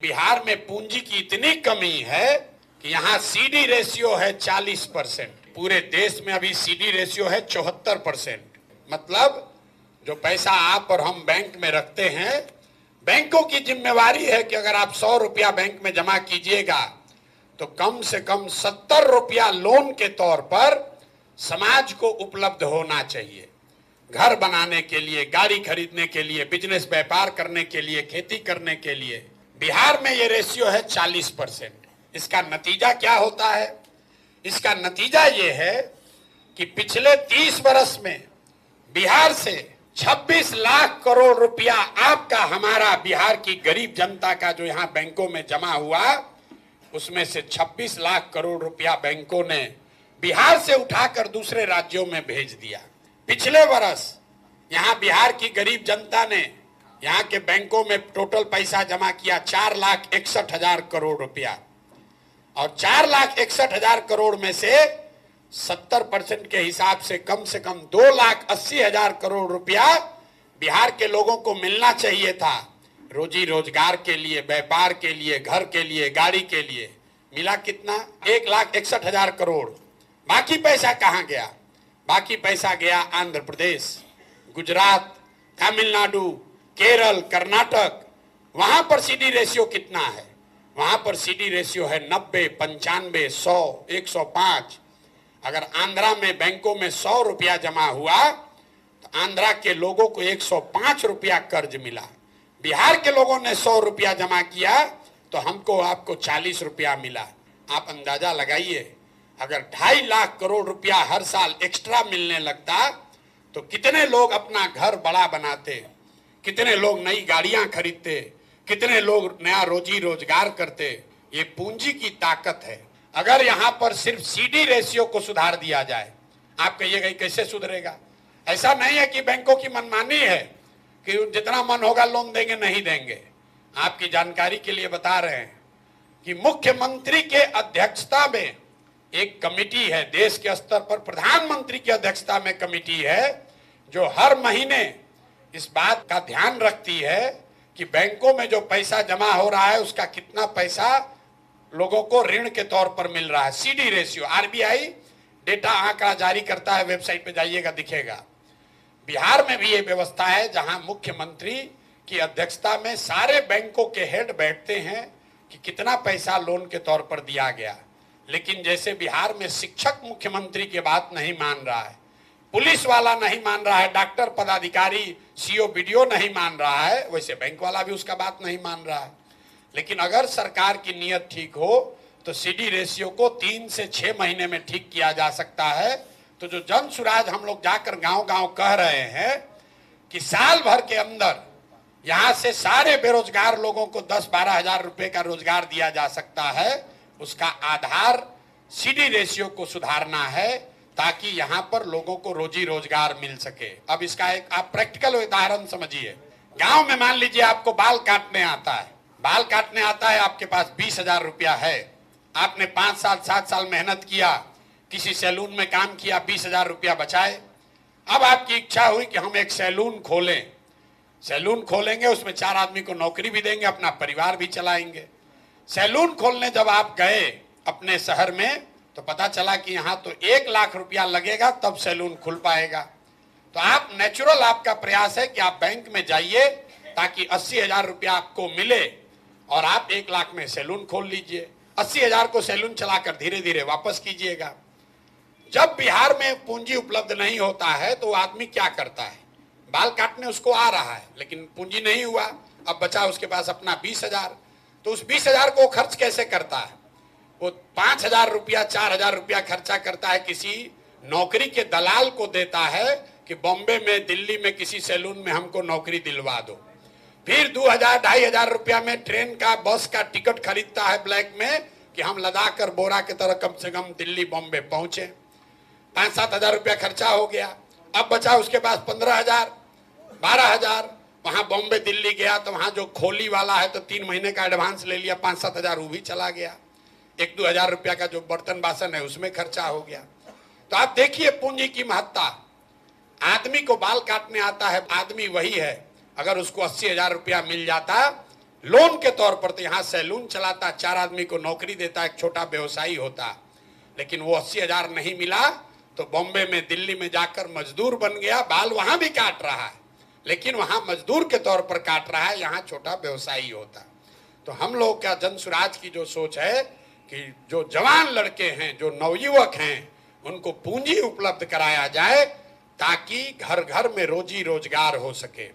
बिहार में पूंजी की इतनी कमी है कि यहाँ सीडी रेशियो है 40%। पूरे देश में अभी सीडी रेशियो है 74%। मतलब जो पैसा आप और हम बैंक में रखते हैं, बैंकों की जिम्मेवारी है कि अगर आप 100 रुपया बैंक में जमा कीजिएगा तो कम से कम 70 रुपया लोन के तौर पर समाज को उपलब्ध होना चाहिए। घर बनाने के लिए, गाड़ी खरीदने के लिए, बिजनेस व्यापार करने के लिए, खेती करने के लिए। बिहार में ये रेशियो है 40%। इसका नतीजा क्या होता है? इसका नतीजा ये है कि पिछले 30 वर्ष में बिहार से 26 लाख करोड़ रुपया आपका, हमारा, बिहार की गरीब जनता का जो यहाँ बैंकों में जमा हुआ, उसमें से 26 लाख करोड़ रुपया बैंकों ने बिहार से उठाकर दूसरे राज्यों में भेज दिया। पिछले वर्ष यहाँ बिहार की गरीब जनता ने यहाँ के बैंकों में टोटल पैसा जमा किया 4,61,000 करोड़ रुपया, और 4,61,000 करोड़ में से 70% के हिसाब से कम 2,80,000 करोड़ रुपया बिहार के लोगों को मिलना चाहिए था, रोजी रोजगार के लिए, व्यापार के लिए, घर के लिए, गाड़ी के लिए। मिला कितना? 1,61,000 करोड़। बाकी पैसा कहाँ गया? बाकी पैसा गया आंध्र प्रदेश, गुजरात, तमिलनाडु, केरल, कर्नाटक। वहां पर सीडी रेशियो कितना है? वहां पर सीडी रेशियो है 90, 95, 100, 105। अगर आंध्रा में बैंकों में 100 रुपया जमा हुआ तो आंध्रा के लोगों को 105 रुपया कर्ज मिला। बिहार के लोगों ने 100 रुपया जमा किया तो हमको, आपको 40 रुपया मिला। आप अंदाजा लगाइए, अगर 2.5 लाख करोड़ रुपया हर साल एक्स्ट्रा मिलने लगता तो कितने लोग अपना घर बड़ा बनाते, कितने लोग नई गाड़ियां खरीदते, कितने लोग नया रोजी रोजगार करते। ये पूंजी की ताकत है। अगर यहाँ पर सिर्फ सीडी रेशियो को सुधार दिया जाए, आप कहिएगा कैसे सुधरेगा? ऐसा नहीं है कि बैंकों की मनमानी है कि जितना मन होगा लोन देंगे, नहीं देंगे। आपकी जानकारी के लिए बता रहे हैं कि मुख्यमंत्री के अध्यक्षता में एक कमेटी है, देश के स्तर पर प्रधानमंत्री की अध्यक्षता में कमेटी है, जो हर महीने इस बात का ध्यान रखती है कि बैंकों में जो पैसा जमा हो रहा है उसका कितना पैसा लोगों को ऋण के तौर पर मिल रहा है। सीडी रेशियो, आरबीआई डेटा आंकड़ा जारी करता है, वेबसाइट पे जाइएगा दिखेगा। बिहार में भी ये व्यवस्था है जहां मुख्यमंत्री की अध्यक्षता में सारे बैंकों के हेड बैठते हैं कि कितना पैसा लोन के तौर पर दिया गया। लेकिन जैसे बिहार में शिक्षक मुख्यमंत्री की बात नहीं मान रहा है, पुलिस वाला नहीं मान रहा है, डॉक्टर, पदाधिकारी, सीओ, बीडीओ नहीं मान रहा है, वैसे बैंक वाला भी उसका बात नहीं मान रहा है। लेकिन अगर सरकार की नीयत ठीक हो तो सीडी रेशियो को 3 से 6 महीने में ठीक किया जा सकता है। तो जो जन सुराज हम लोग जाकर गांव-गांव कह रहे हैं कि साल भर के अंदर यहाँ से सारे बेरोजगार लोगों को 10-12 हजार रुपए का रोजगार दिया जा सकता है, उसका आधार सीडी रेशियो को सुधारना है ताकि यहाँ पर लोगों को रोजी रोजगार मिल सके। अब इसका एक आप प्रैक्टिकल उदाहरण समझिए। गांव में मान लीजिए आपको बाल काटने आता है, बाल काटने आता है, आपके पास 20,000 रुपया है, आपने 5 साल 7 साल मेहनत किया, किसी सैलून में काम किया, 20,000 रुपया बचाए। अब आपकी इच्छा हुई कि हम एक सैलून खोलें, सैलून खोलेंगे, उसमें 4 आदमी को नौकरी भी देंगे, अपना परिवार भी चलाएंगे। सैलून खोलने जब आप गए अपने शहर में तो पता चला कि यहाँ तो 1 लाख रुपया लगेगा तब सैलून खुल पाएगा। तो आप नेचुरल, आपका प्रयास है कि आप बैंक में जाइए ताकि 80,000 रुपया आपको मिले और आप 1 लाख में सैलून खोल लीजिए। 80,000 को सैलून चलाकर धीरे धीरे वापस कीजिएगा। जब बिहार में पूंजी उपलब्ध नहीं होता है तो आदमी क्या करता है? बाल काटने उसको आ रहा है लेकिन पूंजी नहीं हुआ, अब बचा उसके पास अपना 20,000। तो उस 20,000 को खर्च कैसे करता है? वो 5,000 रुपया, 4,000 रुपया खर्चा करता है, किसी नौकरी के दलाल को देता है कि बॉम्बे में, दिल्ली में किसी सैलून में हमको नौकरी दिलवा दो। फिर 2,000-2,500 रुपया में ट्रेन का, बस का टिकट खरीदता है ब्लैक में कि हम लदाख और बोरा की तरह कम से कम दिल्ली, बॉम्बे पहुंचे। 5-7 हजार रुपया खर्चा हो गया। अब बचा उसके पास 15,000, 12,000। वहां बॉम्बे, दिल्ली गया तो वहां जो खोली वाला है तो 3 महीने का एडवांस ले लिया, 5-7 हजार वो भी चला गया। 1-2 हजार रुपया का जो बर्तन बासन है उसमें खर्चा हो गया। तो आप देखिए पूंजी की महत्ता। आदमी को बाल काटने आता है, आदमी वही है, अगर उसको 80,000 रुपया मिल जाता लोन के तौर पर तो यहाँ सैलून चलाता, 4 आदमी को नौकरी देता, एक छोटा व्यवसायी होता, लेकिन वो 80,000 नहीं मिला तो बॉम्बे में, दिल्ली में जाकर मजदूर बन गया। बाल वहां भी काट रहा है, लेकिन वहां मजदूर के तौर पर काट रहा है, यहाँ छोटा व्यवसायी होता। तो हम लोग का जन स्वराज की जो सोच है कि जो जवान लड़के हैं, जो नवयुवक हैं, उनको पूंजी उपलब्ध कराया जाए ताकि घर घर में रोजी रोजगार हो सके।